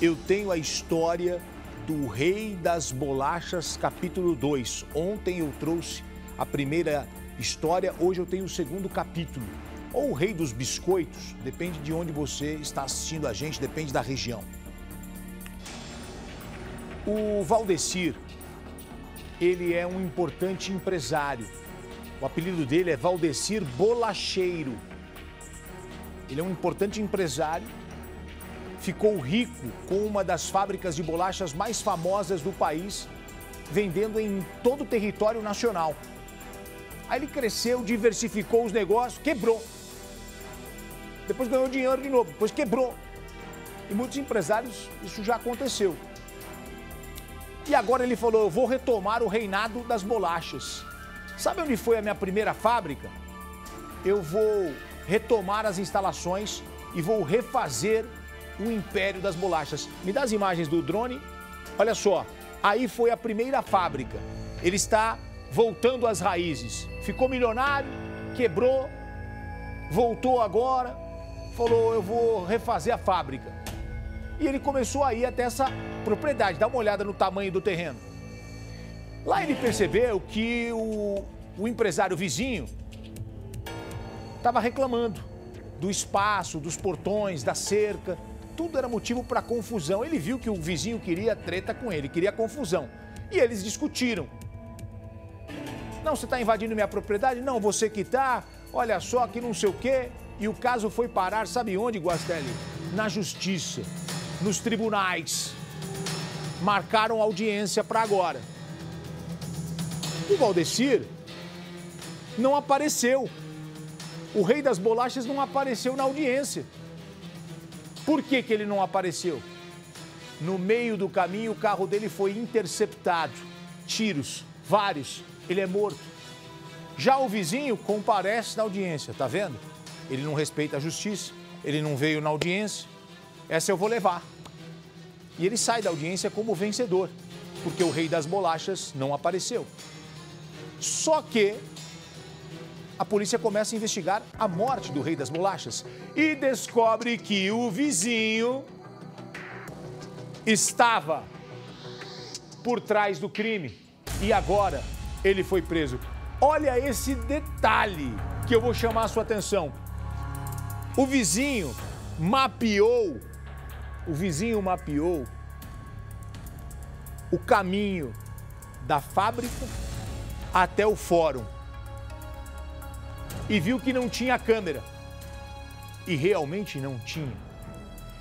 eu tenho a história do Rei das Bolachas, capítulo 2. Ontem eu trouxe a primeira história, hoje eu tenho o segundo capítulo. Ou o Rei dos Biscoitos, depende de onde você está assistindo a gente, depende da região. O Valdecir, ele é um importante empresário. O apelido dele é Valdecir Bolacheiro. Ele é um importante empresário. Ficou rico com uma das fábricas de bolachas mais famosas do país, vendendo em todo o território nacional. Aí ele cresceu, diversificou os negócios, quebrou. Depois ganhou dinheiro de novo, depois quebrou. E muitos empresários, isso já aconteceu. E agora ele falou, eu vou retomar o reinado das bolachas. Sabe onde foi a minha primeira fábrica? Eu vou retomar as instalações e vou refazer o império das bolachas. Me dá as imagens do drone. Olha só, aí foi a primeira fábrica. Ele está voltando às raízes. Ficou milionário, quebrou, voltou agora, falou, eu vou refazer a fábrica. E ele começou a ir até essa propriedade, dá uma olhada no tamanho do terreno. Lá ele percebeu que o empresário vizinho estava reclamando do espaço, dos portões, da cerca. Tudo era motivo para confusão. Ele viu que o vizinho queria treta com ele, queria confusão. E eles discutiram. Não, você está invadindo minha propriedade? Não, você que está. Olha só, que não sei o quê. E o caso foi parar, sabe onde, Guastelli? Na justiça, nos tribunais. Marcaram audiência para agora. O Valdecir não apareceu. O Rei das Bolachas não apareceu na audiência. Por que ele não apareceu? No meio do caminho, o carro dele foi interceptado. Tiros, vários. Ele é morto. Já o vizinho comparece na audiência, tá vendo? Ele não respeita a justiça, ele não veio na audiência. Essa eu vou levar. E ele sai da audiência como vencedor, porque o Rei das Bolachas não apareceu. Só que a polícia começa a investigar a morte do Rei das Bolachas e descobre que o vizinho estava por trás do crime e agora ele foi preso. Olha esse detalhe que eu vou chamar a sua atenção. O vizinho mapeou o caminho da fábrica até o fórum. E viu que não tinha câmera. E realmente não tinha.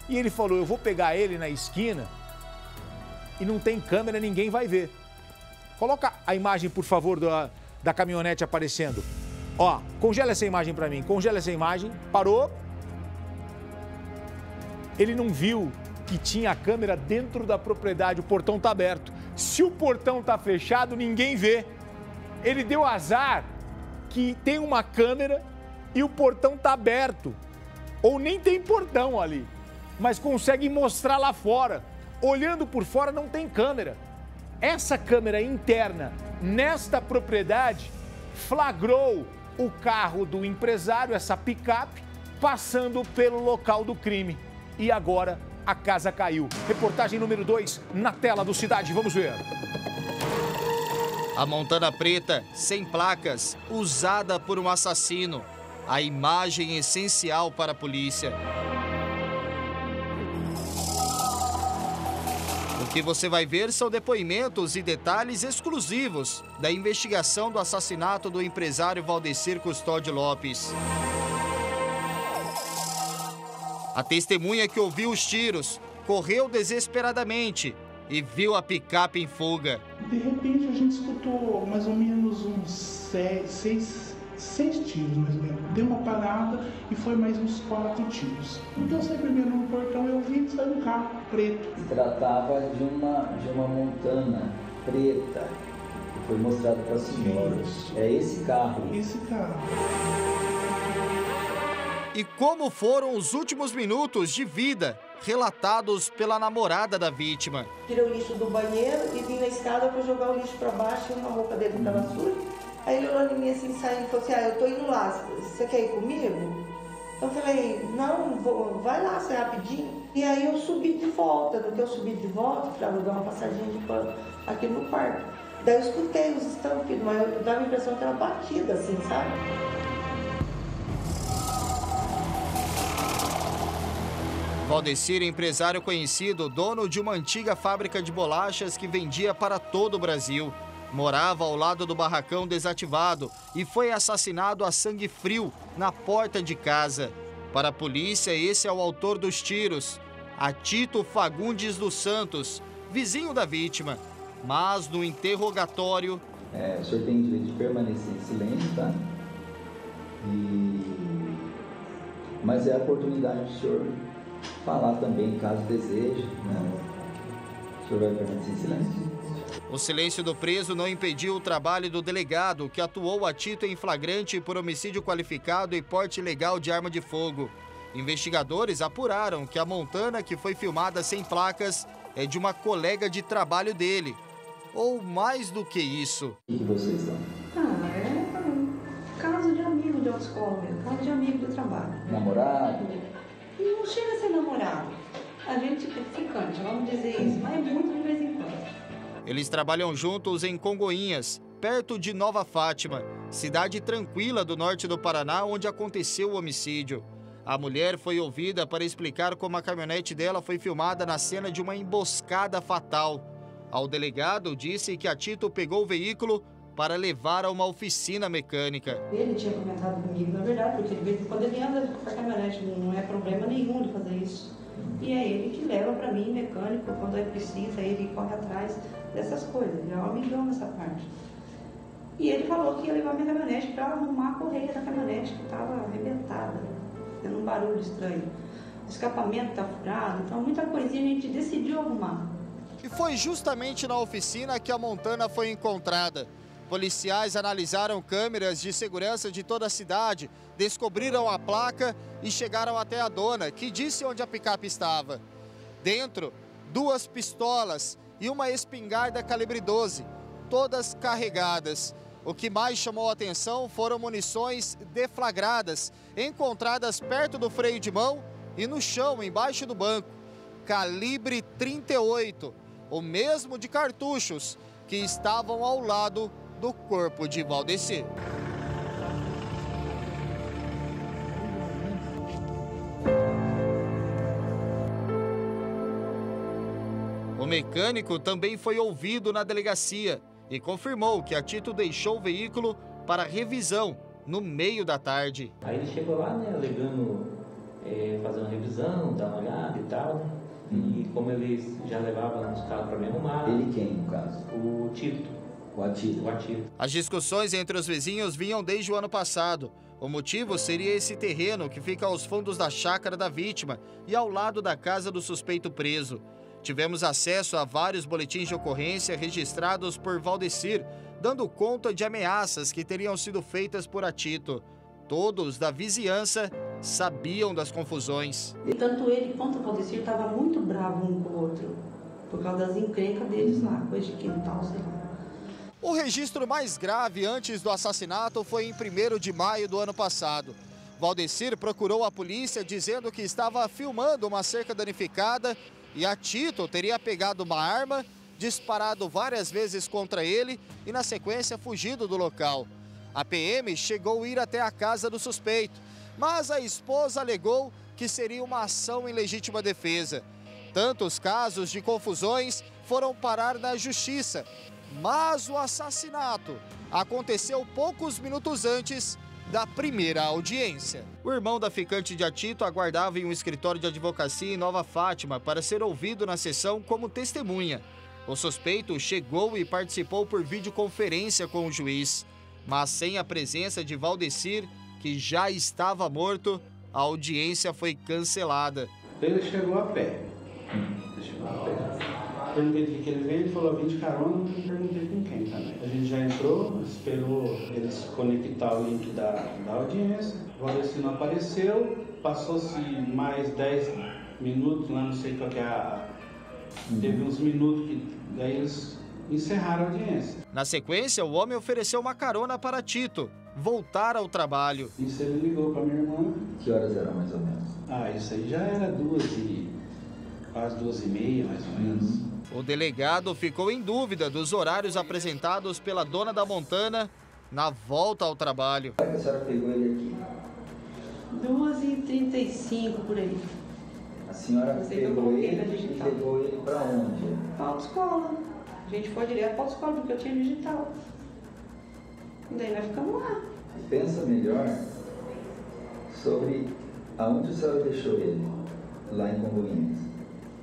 E ele falou, eu vou pegar ele na esquina e não tem câmera, ninguém vai ver. Coloca a imagem, por favor, da caminhonete aparecendo. Ó, congela essa imagem para mim, congela essa imagem. Parou. Ele não viu que tinha a câmera dentro da propriedade, o portão está aberto. Se o portão está fechado, ninguém vê. Ele deu azar que tem uma câmera e o portão está aberto. Ou nem tem portão ali, mas consegue mostrar lá fora. Olhando por fora não tem câmera. Essa câmera interna nesta propriedade flagrou o carro do empresário, essa picape, passando pelo local do crime. E agora a casa caiu. Reportagem número 2 na tela do Cidade. Vamos ver. A Montana preta, sem placas, usada por um assassino. A imagem essencial para a polícia. O que você vai ver são depoimentos e detalhes exclusivos da investigação do assassinato do empresário Valdecir Custódio Lopes. A testemunha que ouviu os tiros correu desesperadamente e viu a picape em fuga. De repente a gente escutou mais ou menos uns seis tiros, mais ou menos. Deu uma parada e foi mais uns 4 tiros. Então eu saí primeiro no portão e eu vi que saiu um carro preto. Se tratava de uma Montana preta, que foi mostrado para as senhoras. É esse carro. Esse carro. E como foram os últimos minutos de vida relatados pela namorada da vítima. Tirei o lixo do banheiro e vim na escada para jogar o lixo para baixo e uma roupa dele estava suja. Aí ele olhou em mim assim, saindo, e falou assim, eu tô indo lá, você quer ir comigo? Eu falei, não, vai lá, sai rapidinho. E aí eu subi de volta. No que eu subi de volta, para alugar uma passadinha de pano aqui no quarto. Daí eu escutei os estampidos, mas eu dava a impressão que era batida, assim, sabe? Valdecir, empresário conhecido, dono de uma antiga fábrica de bolachas que vendia para todo o Brasil. Morava ao lado do barracão desativado e foi assassinado a sangue frio na porta de casa. Para a polícia, esse é o autor dos tiros, Atito Fagundes dos Santos, vizinho da vítima. Mas no interrogatório... O senhor tem direito de permanecer em silêncio, tá? Mas é a oportunidade do senhor falar também, caso deseje, né? O senhor vai permanecer em silêncio? O silêncio do preso não impediu o trabalho do delegado, que atuou a Tito em flagrante por homicídio qualificado e porte ilegal de arma de fogo. Investigadores apuraram que a montana que foi filmada sem placas é de uma colega de trabalho dele. Ou mais do que isso. O que vocês estão? É caso de amigo de autoescola, caso de amigo de trabalho. Namorado? Não chega a ser namorado. A gente é ficante, vamos dizer isso, mas é muito de vez em quando. Eles trabalham juntos em Congoinhas, perto de Nova Fátima, cidade tranquila do norte do Paraná, onde aconteceu o homicídio. A mulher foi ouvida para explicar como a caminhonete dela foi filmada na cena de uma emboscada fatal. Ao delegado, disse que a Tito pegou o veículo para levar a uma oficina mecânica. Ele tinha comentado comigo, na verdade, porque de vez em quando ele anda com a caminhonete, não é problema nenhum de fazer isso. E é ele que leva para mim, mecânico, quando é preciso, ele corre atrás dessas coisas, ele é um amigão nessa parte. E ele falou que ia levar minha caminhonete para arrumar a correia da caminhonete, que estava arrebentada, tendo um barulho estranho. O escapamento está furado, então muita coisinha a gente decidiu arrumar. E foi justamente na oficina que a montana foi encontrada. Policiais analisaram câmeras de segurança de toda a cidade, descobriram a placa e chegaram até a dona, que disse onde a picape estava. Dentro, 2 pistolas e uma espingarda calibre 12, todas carregadas. O que mais chamou a atenção foram munições deflagradas, encontradas perto do freio de mão e no chão, embaixo do banco. Calibre 38, o mesmo de cartuchos que estavam ao lado do corpo de Valdecir. O mecânico também foi ouvido na delegacia e confirmou que a Tito deixou o veículo para revisão no meio da tarde. Aí ele chegou lá, né, alegando fazer uma revisão, dar uma olhada e tal, né? E como ele já levava os carros para me arrumar... Ele quem, no caso? O Tito. O Atito. As discussões entre os vizinhos vinham desde o ano passado. O motivo seria esse terreno que fica aos fundos da chácara da vítima e ao lado da casa do suspeito preso. Tivemos acesso a vários boletins de ocorrência registrados por Valdecir, dando conta de ameaças que teriam sido feitas por Atito. Todos da vizinhança sabiam das confusões. E tanto ele quanto o Valdecir estavam muito bravos um com o outro, por causa das encrencas deles lá, coisa de quintal, sei lá. O registro mais grave antes do assassinato foi em 1º de maio do ano passado. Valdecir procurou a polícia dizendo que estava filmando uma cerca danificada e Atito teria pegado uma arma, disparado várias vezes contra ele e, na sequência, fugido do local. A PM chegou a ir até a casa do suspeito, mas a esposa alegou que seria uma ação em legítima defesa. Tantos casos de confusões foram parar na justiça, mas o assassinato aconteceu poucos minutos antes da primeira audiência. O irmão da ficante de Atito aguardava em um escritório de advocacia em Nova Fátima para ser ouvido na sessão como testemunha. O suspeito chegou e participou por videoconferência com o juiz, mas sem a presença de Valdecir, que já estava morto, a audiência foi cancelada. Ele chegou a pé. Perguntei de que ele veio, ele falou: vim de carona, não perguntei com quem também. A gente já entrou, esperou eles conectar o link da audiência. O Valdecir não apareceu, passou-se mais 10 minutos, lá não sei qual que é teve uns minutos que daí eles encerraram a audiência. Na sequência, o homem ofereceu uma carona para Tito voltar ao trabalho. Isso ele ligou para minha irmã. Que horas eram mais ou menos? Isso aí já era quase 2h30, mais ou menos. O delegado ficou em dúvida dos horários apresentados pela dona da Montana na volta ao trabalho. Como é que a senhora pegou ele aqui? 2h35 por aí. A senhora pegou ele e levou ele para onde? Para a autoescola. A gente foi direto para a autoescola porque eu tinha digital. E daí nós ficamos lá. Pensa melhor sobre aonde a senhora deixou ele, lá em Congonhas.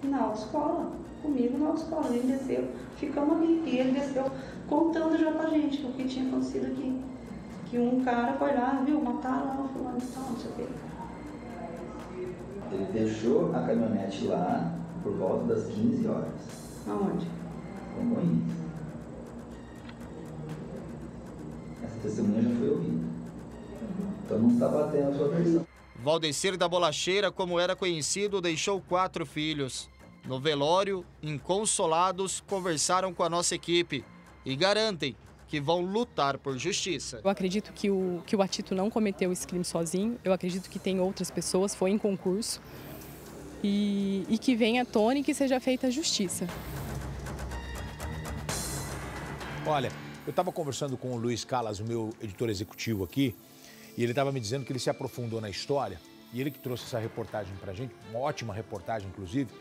Na autoescola. Comigo na autoescola. Ele desceu, ficamos ali. E ele desceu contando já pra gente o que tinha acontecido aqui. Que um cara foi lá, viu, mataram lá, fulano e tal, não sei o quê. Ele deixou a caminhonete lá por volta das 15 horas. Aonde? Congonhas. Essa testemunha já foi ouvida. Então não está batendo a sua versão. Valdecir da Bolacheira, como era conhecido, deixou 4 filhos. No velório, inconsolados, conversaram com a nossa equipe e garantem que vão lutar por justiça. Eu acredito que o Atito não cometeu esse crime sozinho, eu acredito que tem outras pessoas, foi em concurso, e que venha à tona e que seja feita a justiça. Olha, eu estava conversando com o Luiz Callas, o meu editor executivo aqui, e ele estava me dizendo que ele se aprofundou na história, e ele que trouxe essa reportagem para a gente, uma ótima reportagem, inclusive.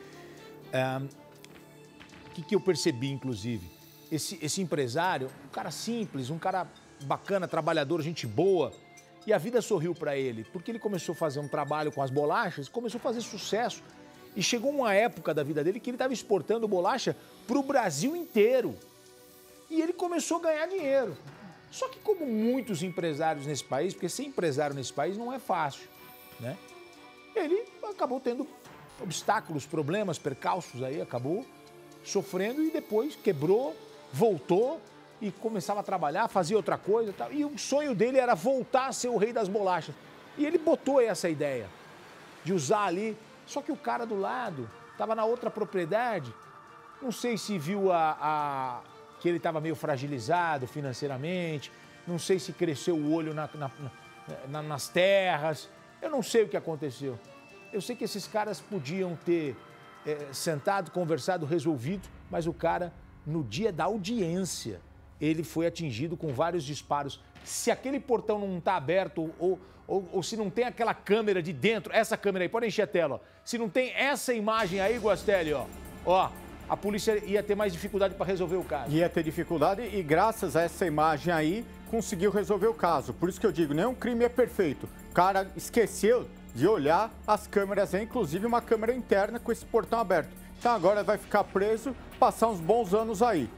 O que eu percebi, inclusive? Esse empresário, um cara simples, um cara bacana, trabalhador, gente boa, e a vida sorriu para ele, porque ele começou a fazer um trabalho com as bolachas, começou a fazer sucesso, e chegou uma época da vida dele que ele estava exportando bolacha para o Brasil inteiro. E ele começou a ganhar dinheiro. Só que como muitos empresários nesse país, porque ser empresário nesse país não é fácil, né? Ele acabou tendo obstáculos, problemas, percalços aí, acabou sofrendo e depois quebrou, voltou e começava a trabalhar, fazia outra coisa e tal. E o sonho dele era voltar a ser o rei das bolachas. E ele botou essa ideia de usar ali, só que o cara do lado estava na outra propriedade, não sei se viu que ele estava meio fragilizado financeiramente, não sei se cresceu o olho nas terras, eu não sei o que aconteceu. Eu sei que esses caras podiam ter sentado, conversado, resolvido, mas o cara, no dia da audiência, ele foi atingido com vários disparos. Se aquele portão não está aberto ou se não tem aquela câmera de dentro, essa câmera aí, pode encher a tela, ó. Se não tem essa imagem aí, Guastelli, ó, a polícia ia ter mais dificuldade para resolver o caso. Ia ter dificuldade e graças a essa imagem aí, conseguiu resolver o caso. Por isso que eu digo, nenhum crime é perfeito. O cara esqueceu de olhar as câmeras, inclusive uma câmera interna com esse portão aberto. Então agora vai ficar preso, passar uns bons anos aí.